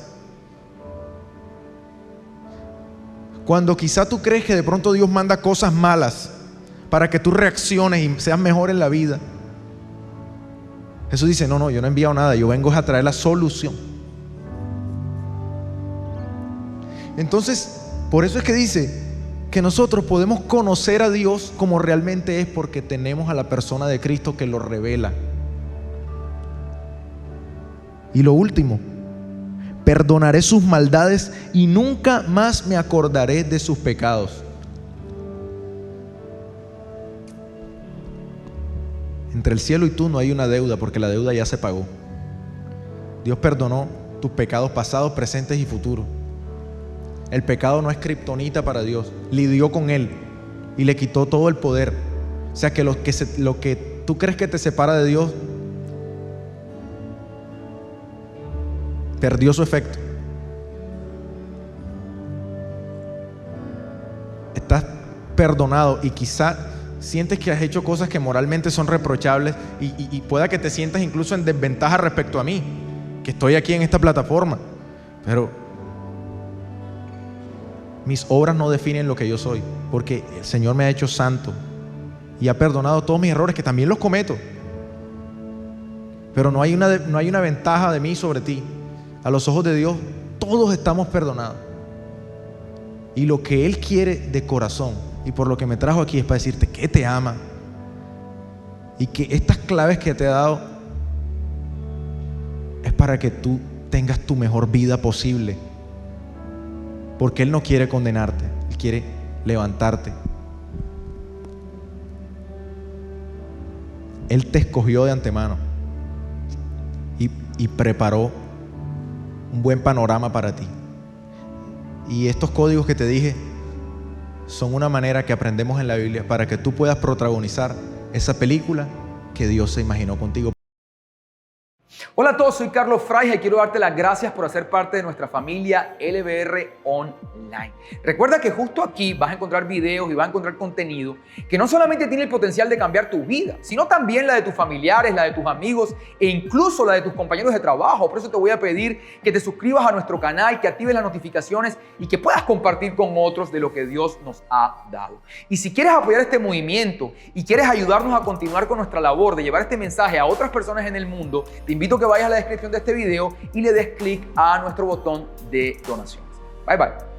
Cuando quizá tú crees que de pronto Dios manda cosas malas para que tú reacciones y seas mejor en la vida, Jesús dice: no, yo no he enviado nada, yo vengo a traer la solución. Entonces, por eso es que dice que nosotros podemos conocer a Dios como realmente es, porque tenemos a la persona de Cristo que lo revela. Y lo último, perdonaré sus maldades y nunca más me acordaré de sus pecados. Entre el cielo y tú no hay una deuda, porque la deuda ya se pagó. Dios perdonó tus pecados pasados, presentes y futuros. El pecado no es kriptonita para Dios. Lidió con él y le quitó todo el poder. O sea que lo que tú crees que te separa de Dios perdió su efecto. Estás perdonado y quizá sientes que has hecho cosas que moralmente son reprochables y pueda que te sientas incluso en desventaja respecto a mí, que estoy aquí en esta plataforma, pero mis obras no definen lo que yo soy, porque el Señor me ha hecho santo y ha perdonado todos mis errores, que también los cometo, pero no hay una ventaja de mí sobre ti. A los ojos de Dios todos estamos perdonados, y lo que Él quiere de corazón, y por lo que me trajo aquí, es para decirte que te ama y que estas claves que te he dado es para que tú tengas tu mejor vida posible, porque Él no quiere condenarte, Él quiere levantarte. Él te escogió de antemano y preparó un buen panorama para ti. Y estos códigos que te dije son una manera que aprendemos en la Biblia para que tú puedas protagonizar esa película que Dios se imaginó contigo. Hola a todos, soy Carlos Frayja y quiero darte las gracias por hacer parte de nuestra familia LBR Online. Recuerda que justo aquí vas a encontrar videos y vas a encontrar contenido que no solamente tiene el potencial de cambiar tu vida, sino también la de tus familiares, la de tus amigos e incluso la de tus compañeros de trabajo. Por eso te voy a pedir que te suscribas a nuestro canal, que actives las notificaciones y que puedas compartir con otros de lo que Dios nos ha dado. Y si quieres apoyar este movimiento y quieres ayudarnos a continuar con nuestra labor de llevar este mensaje a otras personas en el mundo, te invito a que vayas a la descripción de este video y le des clic a nuestro botón de donaciones. Bye bye.